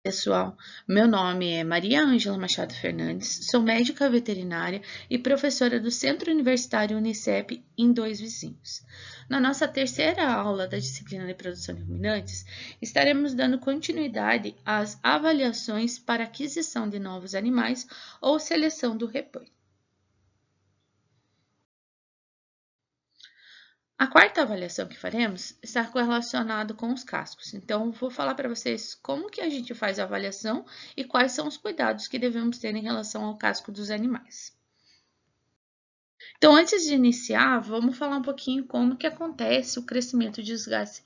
Pessoal, meu nome é Maria Ângela Machado Fernandes, sou médica veterinária e professora do Centro Universitário Unicep em Dois Vizinhos. Na nossa terceira aula da disciplina de produção de ruminantes, estaremos dando continuidade às avaliações para aquisição de novos animais ou seleção do rebanho. A quarta avaliação que faremos está correlacionada com os cascos. Então, vou falar para vocês como que a gente faz a avaliação e quais são os cuidados que devemos ter em relação ao casco dos animais. Então, antes de iniciar, vamos falar um pouquinho como que acontece o crescimento e desgaste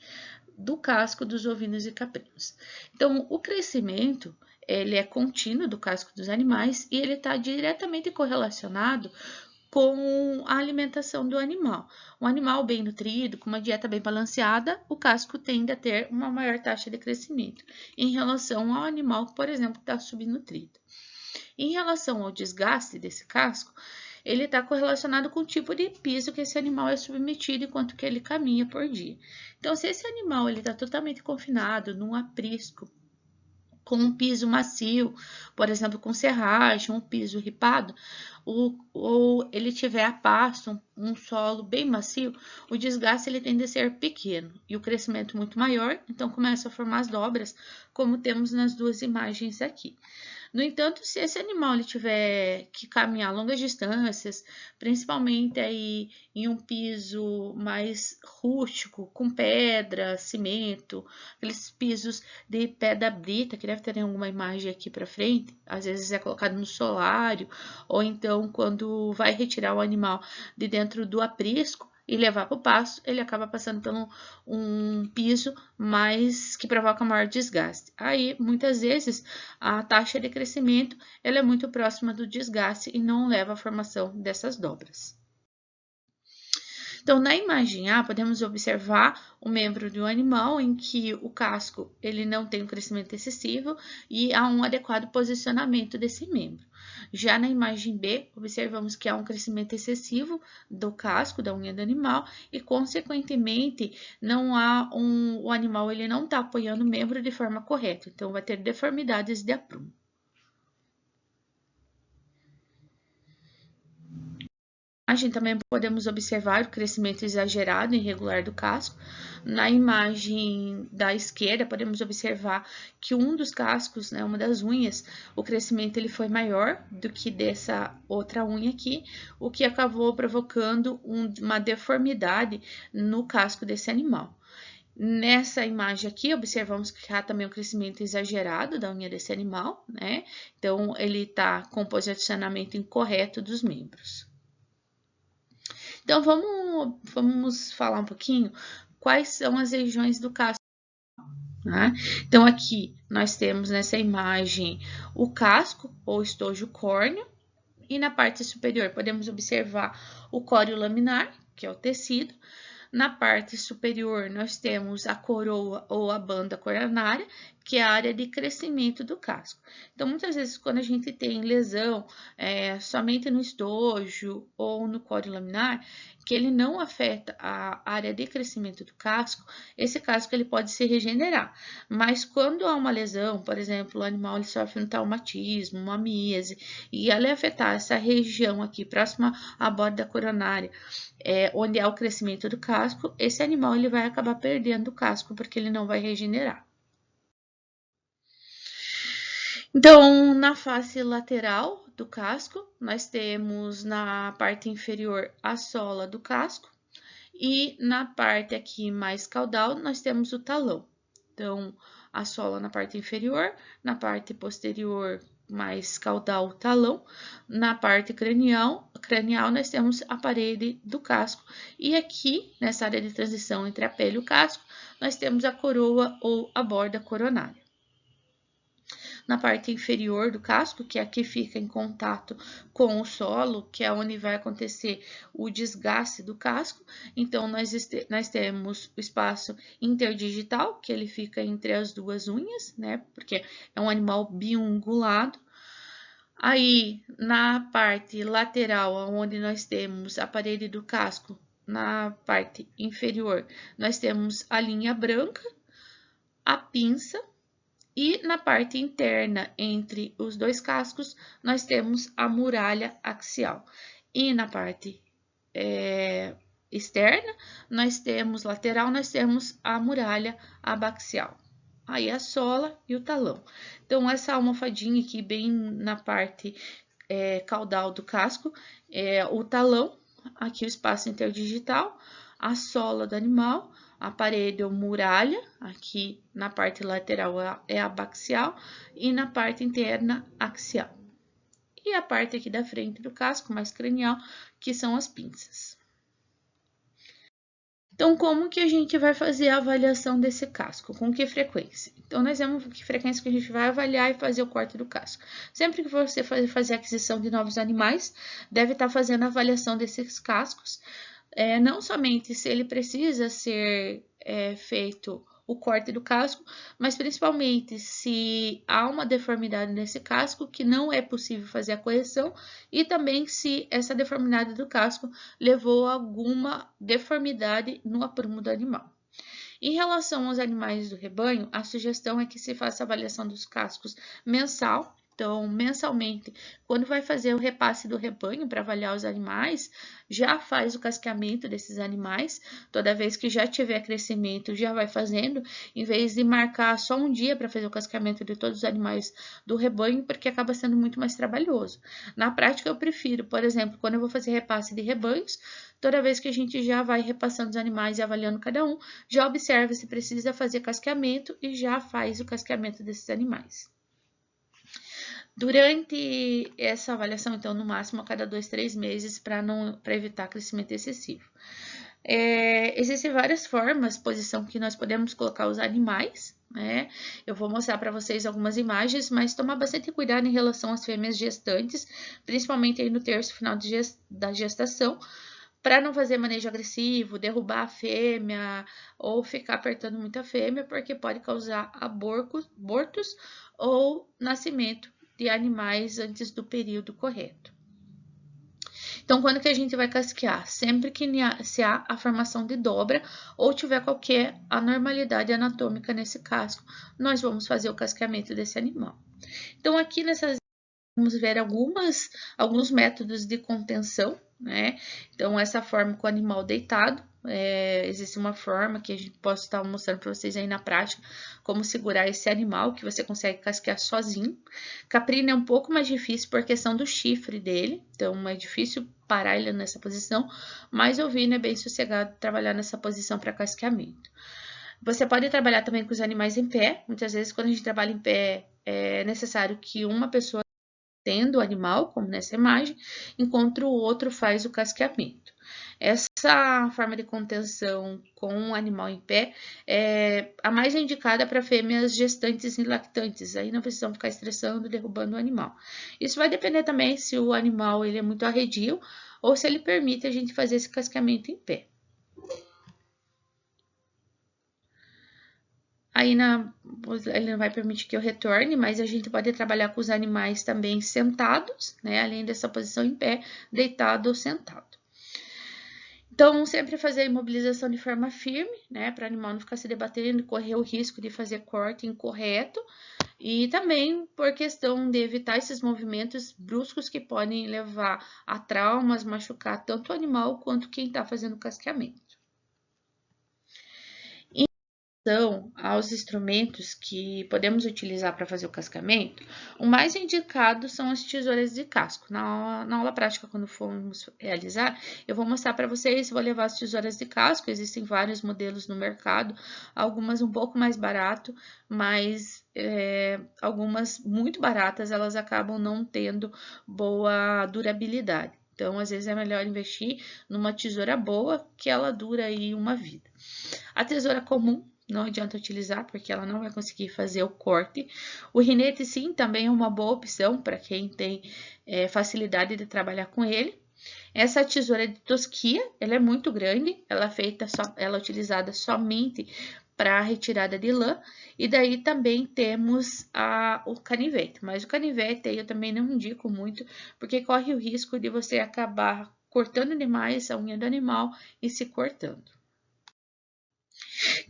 do casco dos ovinos e caprinos. Então, o crescimento ele é contínuo do casco dos animais e ele está diretamente correlacionado com a alimentação do animal. Um animal bem nutrido, com uma dieta bem balanceada, o casco tende a ter uma maior taxa de crescimento em relação ao animal, por exemplo, que está subnutrido. Em relação ao desgaste desse casco, ele está correlacionado com o tipo de piso que esse animal é submetido enquanto que ele caminha por dia. Então, se esse animal está totalmente confinado num aprisco, com um piso macio, por exemplo, com serragem, um piso ripado, ou ele tiver a pasto, um solo bem macio, o desgaste ele tende a ser pequeno e o crescimento muito maior, então começa a formar as dobras, como temos nas duas imagens aqui. No entanto, se esse animal ele tiver que caminhar longas distâncias, principalmente aí em um piso mais rústico, com pedra, cimento, aqueles pisos de pedra brita, que deve ter alguma imagem aqui para frente, às vezes é colocado no solário, ou então quando vai retirar o animal de dentro do aprisco, e levar para o pasto, ele acaba passando por um piso mais que provoca maior desgaste. Aí, muitas vezes, a taxa de crescimento ela é muito próxima do desgaste e não leva à formação dessas dobras. Então, na imagem A, podemos observar o membro do animal em que o casco ele não tem um crescimento excessivo e há um adequado posicionamento desse membro. Já na imagem B, observamos que há um crescimento excessivo do casco, da unha do animal, e, consequentemente, o animal ele não está apoiando o membro de forma correta, então vai ter deformidades de aprumo. Imagem também podemos observar o crescimento exagerado e irregular do casco. Na imagem da esquerda, podemos observar que um dos cascos, né, uma das unhas, o crescimento ele foi maior do que dessa outra unha aqui, o que acabou provocando uma deformidade no casco desse animal. Nessa imagem aqui, observamos que há também um crescimento exagerado da unha desse animal, né? Então, ele está com o posicionamento incorreto dos membros. Então, vamos falar um pouquinho quais são as regiões do casco. Né? Então, aqui nós temos nessa imagem o casco ou estojo córneo, e na parte superior podemos observar o córeo laminar, que é o tecido. Na parte superior, nós temos a coroa ou a banda coronária, que é a área de crescimento do casco. Então, muitas vezes, quando a gente tem lesão somente no estojo ou no córeo laminar, que ele não afeta a área de crescimento do casco, esse casco ele pode se regenerar. Mas quando há uma lesão, por exemplo, o animal ele sofre um traumatismo, uma míase, e ela afetar essa região aqui, próxima à borda coronária, onde há o crescimento do casco, esse animal ele vai acabar perdendo o casco porque ele não vai regenerar. Então, na face lateral do casco, nós temos na parte inferior a sola do casco e na parte aqui mais caudal nós temos o talão. Então, a sola na parte inferior, na parte posterior mais caudal o talão, na parte cranial nós temos a parede do casco e aqui nessa área de transição entre a pele e o casco nós temos a coroa ou a borda coronária. Na parte inferior do casco, que é a que fica em contato com o solo, que é onde vai acontecer o desgaste do casco. Então, nós temos o espaço interdigital, que ele fica entre as duas unhas, né? Porque é um animal biungulado. Aí, na parte lateral, onde nós temos a parede do casco, na parte inferior, nós temos a linha branca, a pinça E na parte interna, entre os dois cascos, nós temos a muralha axial. E na parte externa, lateral, nós temos a muralha abaxial. Aí a sola e o talão. Então, essa almofadinha aqui, bem na parte caudal do casco, é o talão, aqui o espaço interdigital, a sola do animal, a parede ou muralha, aqui na parte lateral é abaxial e na parte interna axial. E a parte aqui da frente do casco, mais cranial, que são as pinças. Então, como que a gente vai fazer a avaliação desse casco? Com que frequência? Então, nós vemos que frequência que a gente vai avaliar e fazer o corte do casco. Sempre que você fazer a aquisição de novos animais, deve estar fazendo a avaliação desses cascos, não somente se ele precisa ser feito o corte do casco, mas principalmente se há uma deformidade nesse casco que não é possível fazer a correção e também se essa deformidade do casco levou a alguma deformidade no aprumo do animal. Em relação aos animais do rebanho, a sugestão é que se faça a avaliação dos cascos mensal. Então, mensalmente, quando vai fazer o repasse do rebanho para avaliar os animais, já faz o casqueamento desses animais. Toda vez que já tiver crescimento, já vai fazendo, em vez de marcar só um dia para fazer o casqueamento de todos os animais do rebanho, porque acaba sendo muito mais trabalhoso. Na prática, eu prefiro, por exemplo, quando eu vou fazer repasse de rebanhos, toda vez que a gente já vai repassando os animais e avaliando cada um, já observa se precisa fazer casqueamento e já faz o casqueamento desses animais. Durante essa avaliação, então, no máximo a cada 2, 3 meses, para evitar crescimento excessivo. Existem várias formas, posição que nós podemos colocar os animais, né? Eu vou mostrar para vocês algumas imagens, mas tomar bastante cuidado em relação às fêmeas gestantes, principalmente aí no terço final da gestação, para não fazer manejo agressivo, derrubar a fêmea ou ficar apertando muito a fêmea, porque pode causar abortos ou nascimento de animais antes do período correto. Então, quando que a gente vai casquear? Sempre que se há a formação de dobra ou tiver qualquer anormalidade anatômica nesse casco, nós vamos fazer o casqueamento desse animal. Então, aqui nessas vamos ver alguns métodos de contenção, né? Então, essa forma com o animal deitado, existe uma forma que a gente pode estar mostrando para vocês aí na prática, como segurar esse animal, que você consegue casquear sozinho. Caprino é um pouco mais difícil por questão do chifre dele, então é difícil parar ele nessa posição, mas ovino é bem sossegado trabalhar nessa posição para casqueamento. Você pode trabalhar também com os animais em pé, muitas vezes quando a gente trabalha em pé, é necessário que uma pessoa tendo o animal, como nessa imagem, enquanto o outro faz o casqueamento. Essa forma de contenção com o animal em pé é a mais indicada para fêmeas gestantes e lactantes. Aí não precisam ficar estressando, derrubando o animal. Isso vai depender também se o animal ele é muito arredio ou se ele permite a gente fazer esse casqueamento em pé. Aí ele não vai permitir que eu retorne, mas a gente pode trabalhar com os animais também sentados, né? Além dessa posição em pé, deitado ou sentado. Então, sempre fazer a imobilização de forma firme, né? Para o animal não ficar se debatendo e correr o risco de fazer corte incorreto. E também por questão de evitar esses movimentos bruscos que podem levar a traumas, machucar tanto o animal quanto quem está fazendo o casqueamento. Aos instrumentos que podemos utilizar para fazer o cascamento, o mais indicado são as tesouras de casco. Na aula prática, quando formos realizar, eu vou mostrar para vocês, vou levar as tesouras de casco, existem vários modelos no mercado, algumas um pouco mais barato, mas algumas muito baratas, elas acabam não tendo boa durabilidade. Então, às vezes é melhor investir numa tesoura boa, que ela dura aí uma vida. A tesoura comum, não adianta utilizar, porque ela não vai conseguir fazer o corte. O rinete, sim, também é uma boa opção para quem tem facilidade de trabalhar com ele. Essa tesoura de tosquia, ela é muito grande, ela é utilizada somente para retirada de lã. E daí também temos o canivete, mas o canivete aí eu também não indico muito, porque corre o risco de você acabar cortando demais a unha do animal e se cortando.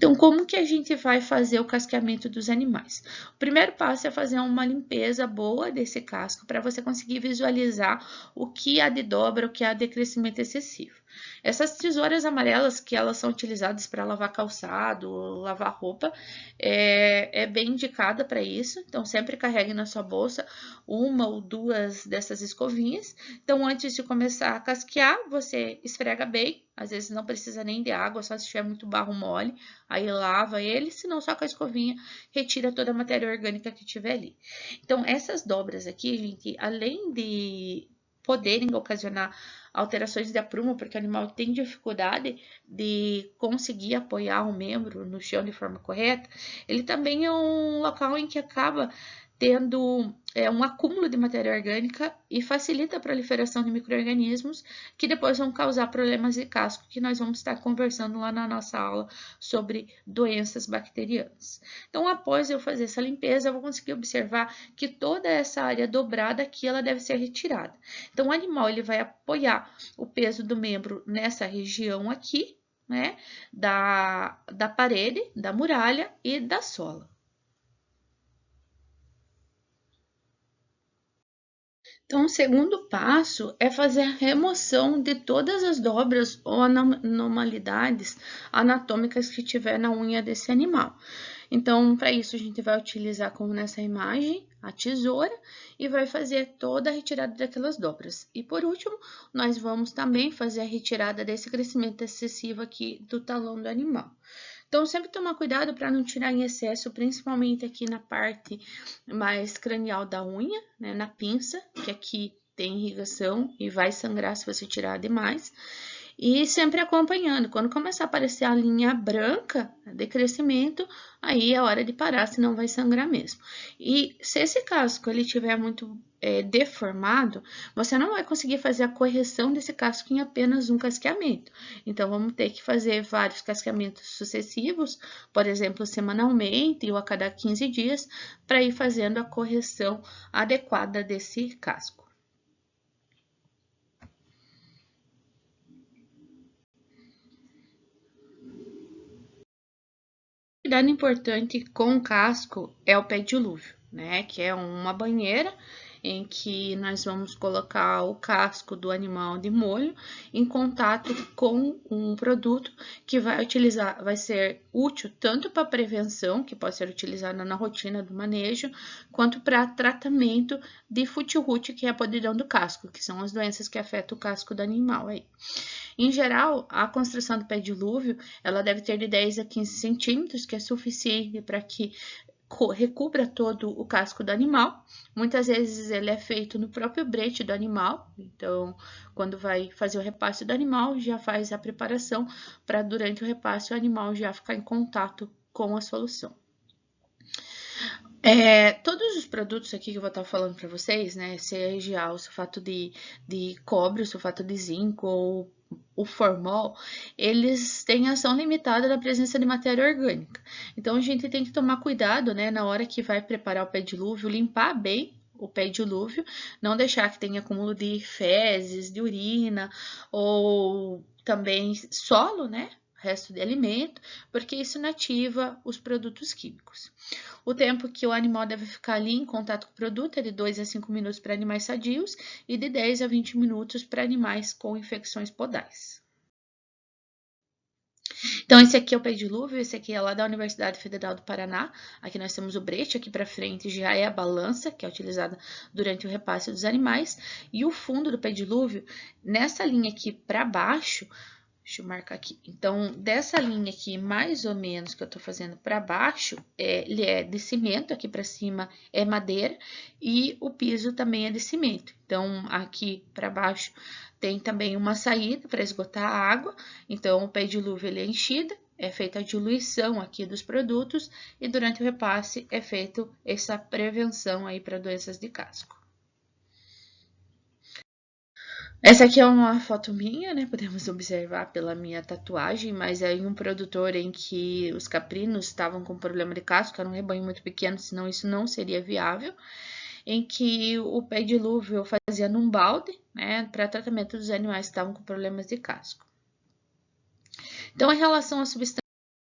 Então, como que a gente vai fazer o casqueamento dos animais? O primeiro passo é fazer uma limpeza boa desse casco para você conseguir visualizar o que há de dobra, o que há de crescimento excessivo. Essas tesouras amarelas que elas são utilizadas para lavar calçado, lavar roupa, é bem indicada para isso. Então, sempre carregue na sua bolsa uma ou duas dessas escovinhas. Então, antes de começar a casquear, você esfrega bem. Às vezes não precisa nem de água, só se tiver muito barro mole. Aí lava ele, senão só com a escovinha retira toda a matéria orgânica que tiver ali. Então, essas dobras aqui, gente, além de poderem ocasionar alterações de aprumo, porque o animal tem dificuldade de conseguir apoiar o membro no chão de forma correta, ele também é um local em que acaba tendo um acúmulo de matéria orgânica e facilita a proliferação de micro-organismos que depois vão causar problemas de casco, que nós vamos estar conversando lá na nossa aula sobre doenças bacterianas. Então, após eu fazer essa limpeza, eu vou conseguir observar que toda essa área dobrada aqui, ela deve ser retirada. Então, o animal, ele vai apoiar o peso do membro nessa região aqui, né, da parede, da muralha e da sola. Então, o segundo passo é fazer a remoção de todas as dobras ou anormalidades anatômicas que tiver na unha desse animal. Então, para isso, a gente vai utilizar, como nessa imagem, a tesoura e vai fazer toda a retirada daquelas dobras. E por último, nós vamos também fazer a retirada desse crescimento excessivo aqui do talão do animal. Então, sempre tomar cuidado para não tirar em excesso, principalmente aqui na parte mais cranial da unha, né, na pinça, que aqui tem irrigação e vai sangrar se você tirar demais. E sempre acompanhando. Quando começar a aparecer a linha branca de crescimento, aí é hora de parar, senão vai sangrar mesmo. E se esse casco ele tiver muito deformado, você não vai conseguir fazer a correção desse casco em apenas um casqueamento. Então, vamos ter que fazer vários casqueamentos sucessivos, por exemplo, semanalmente ou a cada 15 dias, para ir fazendo a correção adequada desse casco. Cuidado importante com o casco é o pé dilúvio, né? Que é uma banheira em que nós vamos colocar o casco do animal de molho em contato com um produto que vai ser útil tanto para prevenção, que pode ser utilizada na rotina do manejo, quanto para tratamento de fute-rute, que é a podridão do casco, que são as doenças que afetam o casco do animal aí. Em geral, a construção do pé dilúvio, ela deve ter de 10 a 15 centímetros, que é suficiente para que recubra todo o casco do animal. Muitas vezes ele é feito no próprio brete do animal, então quando vai fazer o repasse do animal, já faz a preparação para durante o repasse o animal já ficar em contato com a solução. Todos os produtos aqui que eu vou estar falando para vocês, né, seja o sulfato de cobre, o sulfato de zinco ou o formol, eles têm ação limitada da presença de matéria orgânica. Então, a gente tem que tomar cuidado, né, na hora que vai preparar o pé dilúvio, limpar bem o pé dilúvio, não deixar que tenha acúmulo de fezes, de urina ou também solo, né, resto de alimento, porque isso inativa os produtos químicos. O tempo que o animal deve ficar ali em contato com o produto é de 2 a 5 minutos para animais sadios e de 10 a 20 minutos para animais com infecções podais. Então, esse aqui é o pé dilúvio, esse aqui é lá da Universidade Federal do Paraná. Aqui nós temos o brete, aqui para frente já é a balança, que é utilizada durante o repasse dos animais. E o fundo do pé dilúvio, nessa linha aqui para baixo, deixa eu marcar aqui. Então, dessa linha aqui, mais ou menos, que eu tô fazendo para baixo, ele é de cimento, aqui para cima é madeira, e o piso também é de cimento. Então, aqui para baixo tem também uma saída para esgotar a água. Então, o pé dilúvio ele é enchido, é feita a diluição aqui dos produtos, e durante o repasse é feito essa prevenção aí para doenças de casco. Essa aqui é uma foto minha, né? Podemos observar pela minha tatuagem, mas é em um produtor em que os caprinos estavam com problema de casco, era um rebanho muito pequeno, senão isso não seria viável, em que o pé dilúvio eu fazia num balde, né, para tratamento dos animais que estavam com problemas de casco. Então, em relação à substância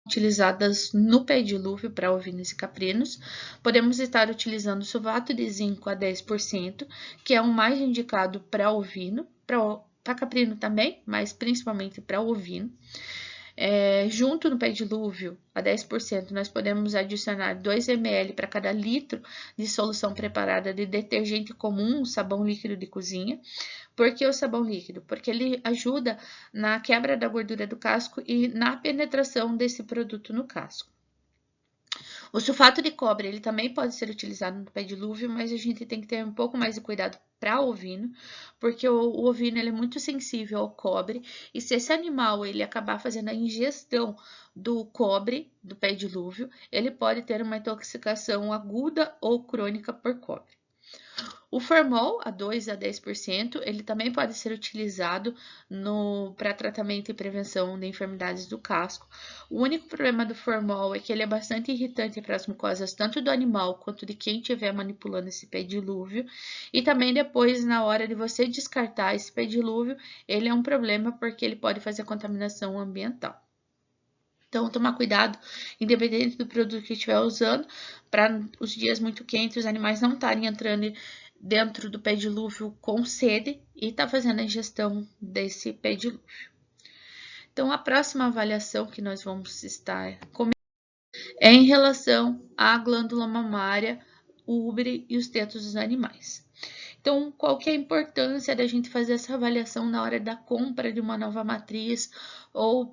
utilizadas no pedilúvio para ovinos e caprinos. Podemos estar utilizando sulfato de zinco a 10%, que é o mais indicado para ovino, para caprino também, mas principalmente para ovino. Junto no pedilúvio, a 10%, nós podemos adicionar 2 ml para cada litro de solução preparada de detergente comum, sabão líquido de cozinha. Por que o sabão líquido? Porque ele ajuda na quebra da gordura do casco e na penetração desse produto no casco. O sulfato de cobre, ele também pode ser utilizado no pedilúvio, mas a gente tem que ter um pouco mais de cuidado para o ovino, porque o ovino ele é muito sensível ao cobre, e se esse animal ele acabar fazendo a ingestão do cobre do pedilúvio, ele pode ter uma intoxicação aguda ou crônica por cobre. O formol, a 2 a 10%, ele também pode ser utilizado para tratamento e prevenção de enfermidades do casco. O único problema do formol é que ele é bastante irritante para as mucosas, tanto do animal quanto de quem estiver manipulando esse pedilúvio. E também depois, na hora de você descartar esse pedilúvio, ele é um problema porque ele pode fazer contaminação ambiental. Então, tomar cuidado, independente do produto que estiver usando, para os dias muito quentes, os animais não estarem entrando dentro do pedilúvio com sede e tá fazendo a ingestão desse pedilúvio. Então, a próxima avaliação que nós vamos estar comentando é em relação à glândula mamária, o úbere e os tetos dos animais. Então, qual que é a importância da gente fazer essa avaliação na hora da compra de uma nova matriz ou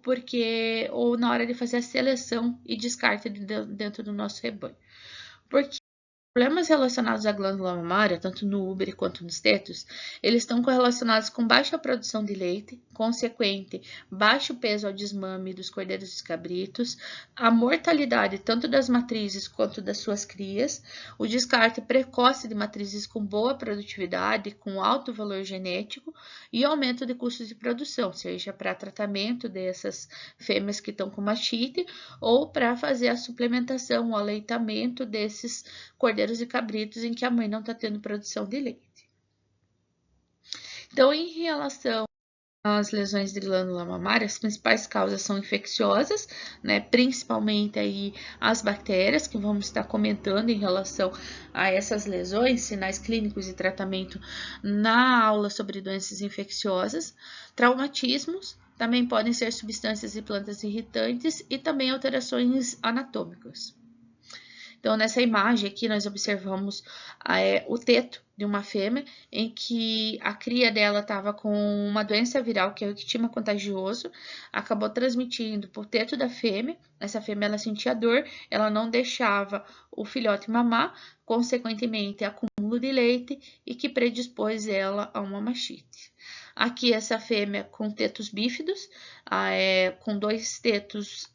na hora de fazer a seleção e descarte dentro do nosso rebanho? Porque problemas relacionados à glândula mamária, tanto no úbere quanto nos tetos, eles estão correlacionados com baixa produção de leite, consequente baixo peso ao desmame dos cordeiros e dos cabritos, a mortalidade tanto das matrizes quanto das suas crias, o descarte precoce de matrizes com boa produtividade, com alto valor genético e aumento de custos de produção, seja para tratamento dessas fêmeas que estão com mastite ou para fazer a suplementação, o aleitamento desses cordeiros e cabritos em que a mãe não está tendo produção de leite. Então, em relação às lesões de glândula mamária, as principais causas são infecciosas, né, principalmente aí as bactérias, que vamos estar comentando em relação a essas lesões, sinais clínicos e tratamento na aula sobre doenças infecciosas. Traumatismos também podem ser substâncias e plantas irritantes e também alterações anatômicas. Então, nessa imagem aqui, nós observamos o teto de uma fêmea, em que a cria dela estava com uma doença viral, que é o ectima contagioso, acabou transmitindo para o teto da fêmea. Essa fêmea, ela sentia dor, ela não deixava o filhote mamar, consequentemente, acúmulo de leite, e que predispôs ela a uma mastite. Aqui, essa fêmea com tetos bífidos, com 2 tetos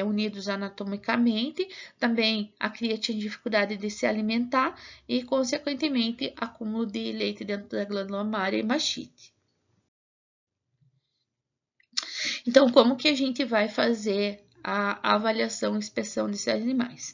unidos anatomicamente, também a cria tinha dificuldade de se alimentar e, consequentemente, acúmulo de leite dentro da glândula mamária e mastite. Então, como que a gente vai fazer a avaliação e inspeção desses animais?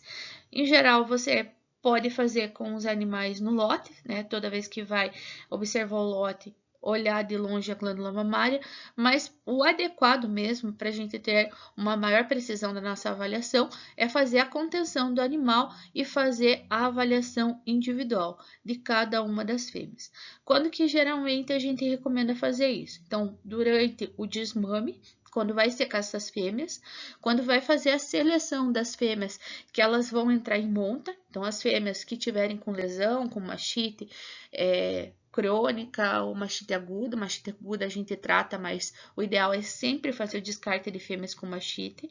Em geral, você pode fazer com os animais no lote, né? Toda vez que vai observar o lote, olhar de longe a glândula mamária, mas o adequado mesmo para a gente ter uma maior precisão da nossa avaliação é fazer a contenção do animal e fazer a avaliação individual de cada uma das fêmeas. Quando que geralmente a gente recomenda fazer isso? Então, durante o desmame, quando vai secar essas fêmeas, quando vai fazer a seleção das fêmeas que elas vão entrar em monta, então as fêmeas que tiverem com lesão, com mastite, crônica ou mastite aguda a gente trata, mas o ideal é sempre fazer o descarte de fêmeas com mastite,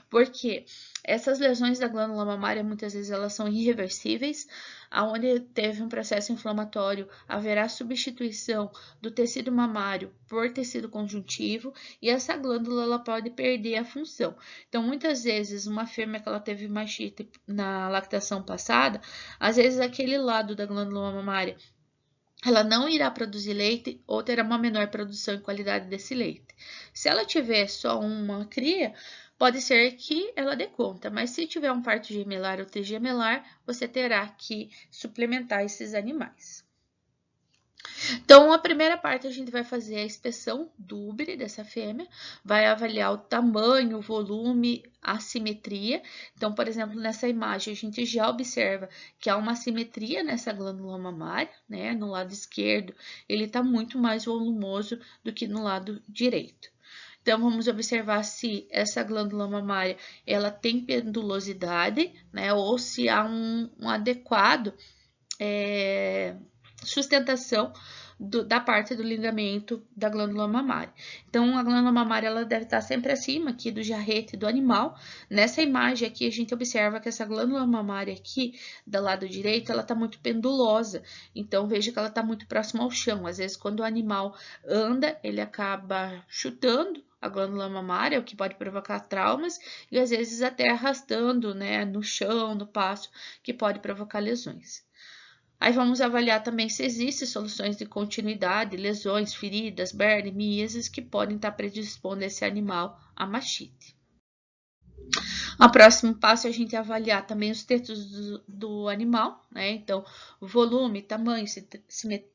porque essas lesões da glândula mamária muitas vezes elas são irreversíveis, aonde teve um processo inflamatório, haverá substituição do tecido mamário por tecido conjuntivo e essa glândula ela pode perder a função. Então, muitas vezes, uma fêmea que ela teve mastite na lactação passada, às vezes aquele lado da glândula mamária ela não irá produzir leite ou terá uma menor produção e qualidade desse leite. Se ela tiver só uma cria, pode ser que ela dê conta, mas se tiver um parto gemelar ou trigemelar, você terá que suplementar esses animais. Então, a primeira parte a gente vai fazer a inspeção do úbere dessa fêmea, vai avaliar o tamanho, o volume, a simetria. Então, por exemplo, nessa imagem a gente já observa que há uma simetria nessa glândula mamária, né? No lado esquerdo, ele está muito mais volumoso do que no lado direito. Então, vamos observar se essa glândula mamária ela tem pendulosidade, né? Ou se há um adequado sustentação da parte do ligamento da glândula mamária. Então, a glândula mamária ela deve estar sempre acima aqui do jarrete do animal. Nessa imagem aqui, a gente observa que essa glândula mamária aqui, do lado direito, ela está muito pendulosa. Então, veja que ela está muito próxima ao chão. Às vezes, quando o animal anda, ele acaba chutando a glândula mamária, o que pode provocar traumas, e às vezes até arrastando, né, no chão, no pasto, que pode provocar lesões. Aí vamos avaliar também se existem soluções de continuidade, lesões, feridas, berne, miases que podem estar predispondo esse animal a mastite. O próximo passo é a gente avaliar também os tetos do animal, né? Então, volume, tamanho,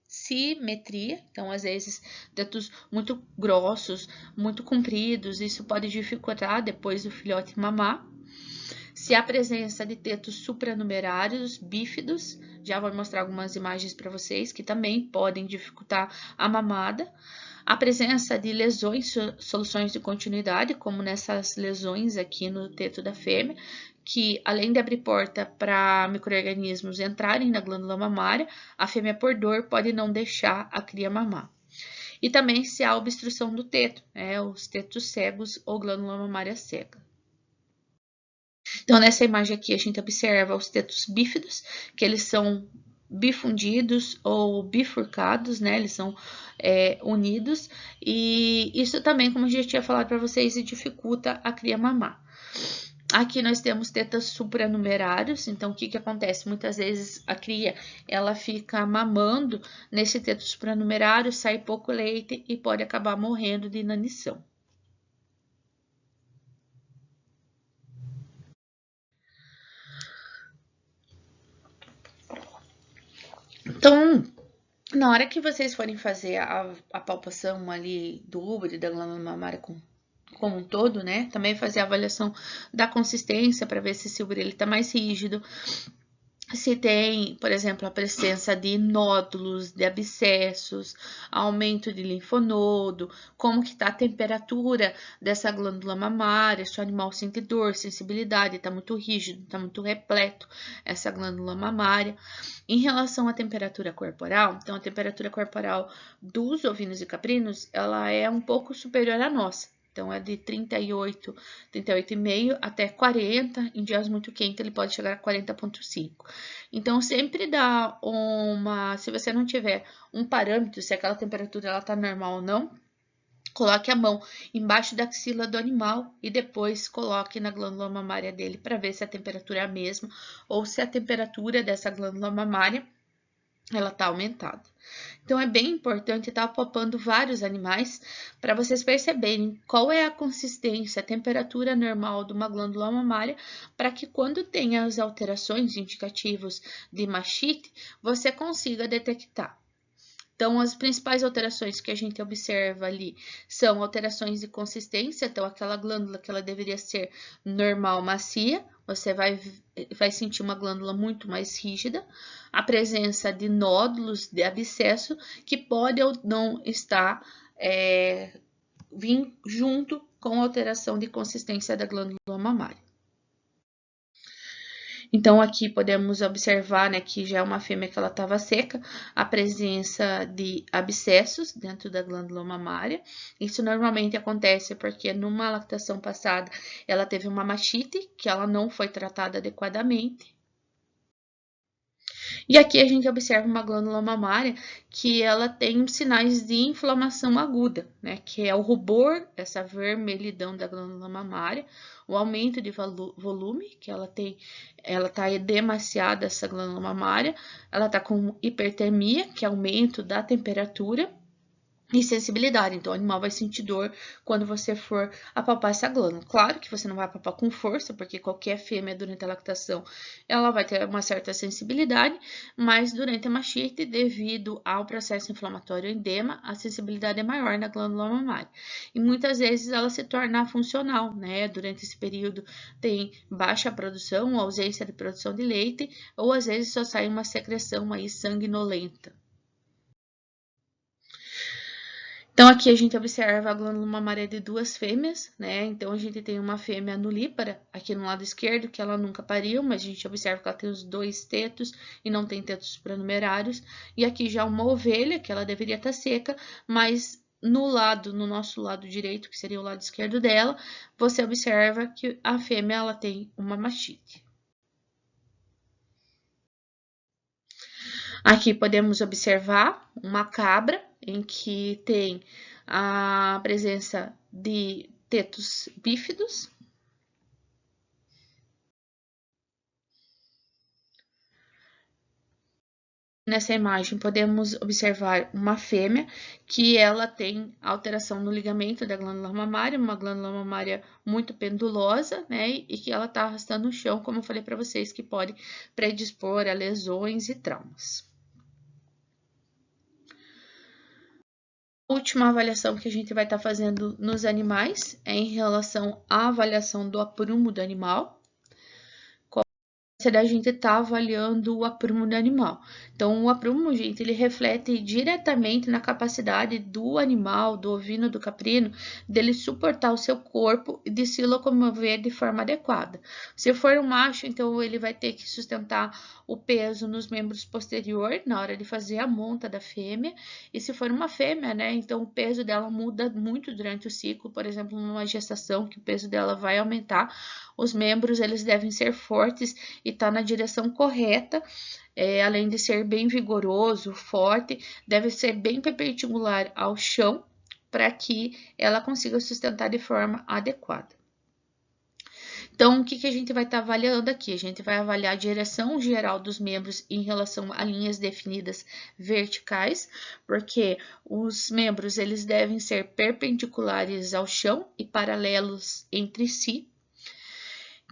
simetria. Então, às vezes, tetos muito grossos, muito compridos, isso pode dificultar depois do filhote mamar. Se há presença de tetos supranumerários, bífidos, já vou mostrar algumas imagens para vocês que também podem dificultar a mamada. A presença de lesões, soluções de continuidade, como nessas lesões aqui no teto da fêmea, que além de abrir porta para micro-organismos entrarem na glândula mamária, a fêmea por dor pode não deixar a cria mamar. E também se há obstrução do teto, né, os tetos cegos ou glândula mamária cega. Então, nessa imagem aqui, a gente observa os tetos bífidos, que eles são bifundidos ou bifurcados, né? Eles são unidos. E isso também, como a gente tinha falado para vocês, dificulta a cria mamar. Aqui nós temos tetas supranumerários, então o que acontece? Muitas vezes a cria ela fica mamando nesse teto supranumerário, sai pouco leite e pode acabar morrendo de inanição. Então, na hora que vocês forem fazer a palpação ali do úbere, da glândula mamária como um todo, né? Também fazer a avaliação da consistência para ver se esse úbere ele tá mais rígido. Se tem, por exemplo, a presença de nódulos, de abscessos, aumento de linfonodo, como que está a temperatura dessa glândula mamária, se o animal sente dor, sensibilidade, está muito rígido, está muito repleto essa glândula mamária. Em relação à temperatura corporal, então a temperatura corporal dos ovinos e caprinos, ela é um pouco superior à nossa. Então, é de 38,5 até 40. Em dias muito quentes, ele pode chegar a 40,5. Então, sempre dá se você não tiver um parâmetro, se aquela temperatura ela tá normal ou não, coloque a mão embaixo da axila do animal e depois coloque na glândula mamária dele para ver se a temperatura é a mesma ou se a temperatura dessa glândula mamária ela tá aumentada. Então, é bem importante estar palpando vários animais para vocês perceberem qual é a consistência, a temperatura normal de uma glândula mamária, para que quando tenha as alterações indicativas de mastite, você consiga detectar. Então, as principais alterações que a gente observa ali são alterações de consistência, então aquela glândula que ela deveria ser normal, macia, você vai sentir uma glândula muito mais rígida, a presença de nódulos de abscesso que pode ou não estar vir junto com a alteração de consistência da glândula mamária. Então, aqui podemos observar, né, que já é uma fêmea que ela estava seca, a presença de abscessos dentro da glândula mamária. Isso normalmente acontece porque numa lactação passada ela teve uma mastite, que ela não foi tratada adequadamente. E aqui a gente observa uma glândula mamária que ela tem sinais de inflamação aguda, né? Que é o rubor, essa vermelhidão da glândula mamária, o aumento de volume, que ela tá edemaciada essa glândula mamária, ela tá com hipertermia, que é aumento da temperatura, e sensibilidade. Então, o animal vai sentir dor quando você for apalpar essa glândula. Claro que você não vai apalpar com força, porque qualquer fêmea durante a lactação, ela vai ter uma certa sensibilidade, mas durante a mastite, devido ao processo inflamatório edema, a sensibilidade é maior na glândula mamária. E muitas vezes ela se torna funcional, né? Durante esse período tem baixa produção, ausência de produção de leite, ou às vezes só sai uma secreção aí sanguinolenta. Então, aqui a gente observa a glândula mamária de duas fêmeas, né? Então, a gente tem uma fêmea nulípara aqui no lado esquerdo, que ela nunca pariu, mas a gente observa que ela tem os 2 tetos e não tem tetos supranumerários. E aqui já uma ovelha, que ela deveria estar seca, mas no nosso lado direito, que seria o lado esquerdo dela, você observa que a fêmea, ela tem uma mastite. Aqui podemos observar uma cabra em que tem a presença de tetos bífidos. Nessa imagem podemos observar uma fêmea que ela tem alteração no ligamento da glândula mamária, uma glândula mamária muito pendulosa, né, e que ela está arrastando o chão, como eu falei para vocês, que pode predispor a lesões e traumas. A última avaliação que a gente vai estar fazendo nos animais é em relação à avaliação do aprumo do animal. A gente está avaliando o aprumo do animal. Então, o aprumo, gente, ele reflete diretamente na capacidade do animal, do ovino, do caprino, dele suportar o seu corpo e de se locomover de forma adequada. Se for um macho, então ele vai ter que sustentar o peso nos membros posteriores na hora de fazer a monta da fêmea. E se for uma fêmea, né, então o peso dela muda muito durante o ciclo. Por exemplo, numa gestação, que o peso dela vai aumentar, os membros eles devem ser fortes e estar na direção correta, além de ser bem vigoroso, forte, deve ser bem perpendicular ao chão para que ela consiga sustentar de forma adequada. Então, o que a gente vai estar avaliando aqui? A gente vai avaliar a direção geral dos membros em relação a linhas definidas verticais, porque os membros eles devem ser perpendiculares ao chão e paralelos entre si.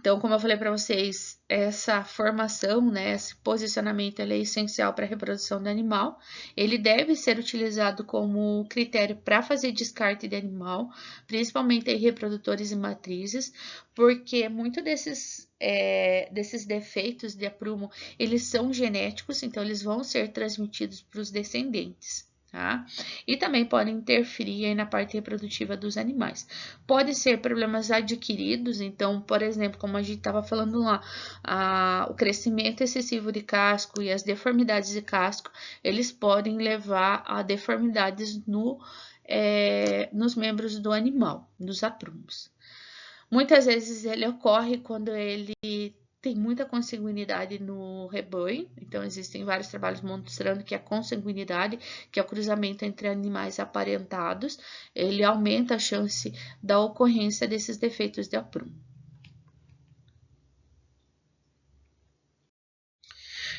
Então, como eu falei para vocês, essa formação, né, esse posicionamento, ele é essencial para a reprodução do animal. Ele deve ser utilizado como critério para fazer descarte de animal, principalmente em reprodutores e matrizes, porque muito desses defeitos de aprumo, eles são genéticos, então eles vão ser transmitidos para os descendentes. Tá? E também podem interferir na parte reprodutiva dos animais. Pode ser problemas adquiridos, então, por exemplo, como a gente estava falando lá, o crescimento excessivo de casco e as deformidades de casco, eles podem levar a deformidades nos membros do animal, nos aprumos. Muitas vezes ele ocorre quando ele tem muita consanguinidade no rebanho, então existem vários trabalhos mostrando que a consanguinidade, que é o cruzamento entre animais aparentados, ele aumenta a chance da ocorrência desses defeitos de aprumo.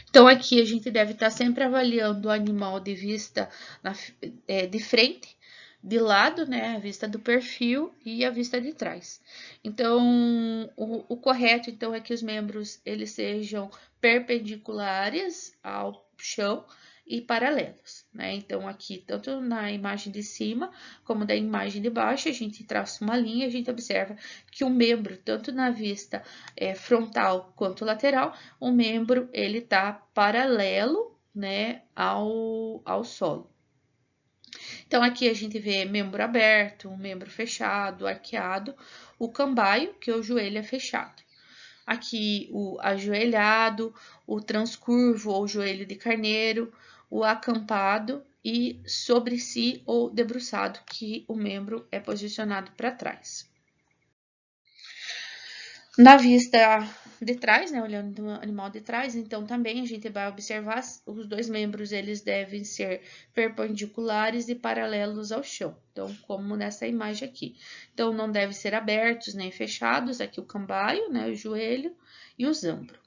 Então, aqui a gente deve estar sempre avaliando o animal de vista de frente, de lado, né, a vista do perfil e a vista de trás. Então, o correto, então, é que os membros eles sejam perpendiculares ao chão e paralelos, né? Então, aqui, tanto na imagem de cima como da imagem de baixo, a gente traça uma linha, a gente observa que o membro, tanto na vista frontal quanto lateral, o membro, ele tá paralelo, né, ao solo. Então, aqui a gente vê membro aberto, um membro fechado, arqueado, o cambaio, que é o joelho é fechado. Aqui o ajoelhado, o transcurvo ou joelho de carneiro, o acampado e sobre si ou debruçado, que o membro é posicionado para trás. Na vista de trás, né, olhando o animal de trás, então também a gente vai observar os dois membros, eles devem ser perpendiculares e paralelos ao chão, então como nessa imagem aqui. Então não devem ser abertos nem fechados, aqui o cambaio, né, o joelho e o zambro.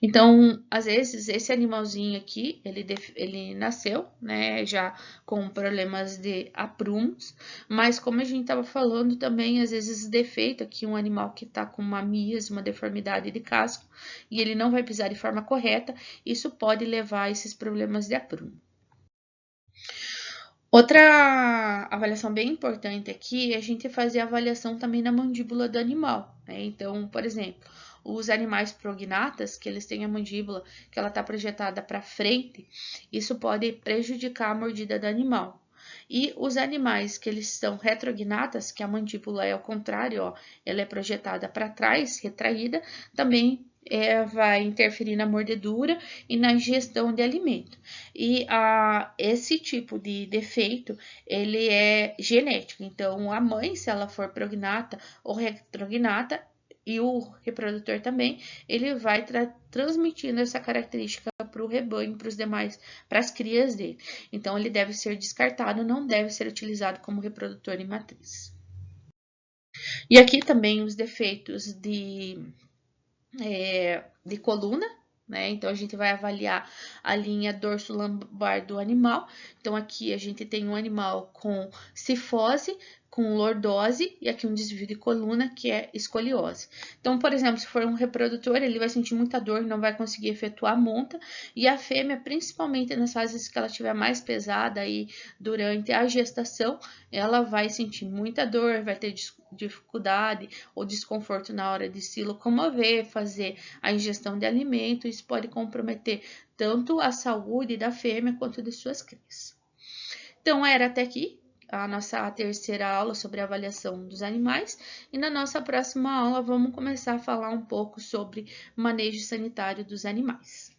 Então, às vezes, esse animalzinho aqui, ele nasceu, né, já com problemas de aprumos, mas como a gente estava falando também, às vezes, defeito aqui, um animal que está com uma mias, uma deformidade de casco, e ele não vai pisar de forma correta, isso pode levar a esses problemas de aprumo. Outra avaliação bem importante aqui é a gente fazer a avaliação também na mandíbula do animal, né? Então, por exemplo, os animais prognatas, que eles têm a mandíbula que ela está projetada para frente, isso pode prejudicar a mordida do animal. E os animais que eles são retrognatas, que a mandíbula é ao contrário, ó, ela é projetada para trás, retraída, também vai interferir na mordedura e na ingestão de alimento. E esse tipo de defeito, ele é genético. Então, a mãe, se ela for prognata ou retrognata, e o reprodutor também, ele vai transmitindo essa característica para o rebanho, para os demais, para as crias dele. Então, ele deve ser descartado, não deve ser utilizado como reprodutor em matriz. E aqui também os defeitos de coluna, né? Então, a gente vai avaliar a linha dorso-lombar do animal. Então, aqui a gente tem um animal com cifose, com lordose e aqui um desvio de coluna, que é escoliose. Então, por exemplo, se for um reprodutor, ele vai sentir muita dor, não vai conseguir efetuar a monta, e a fêmea, principalmente nas fases que ela estiver mais pesada aí durante a gestação, ela vai sentir muita dor, vai ter dificuldade ou desconforto na hora de se locomover, fazer a ingestão de alimento, isso pode comprometer tanto a saúde da fêmea quanto de suas crias. Então, era até aqui a nossa terceira aula sobre a avaliação dos animais, e na nossa próxima aula vamos começar a falar um pouco sobre manejo sanitário dos animais.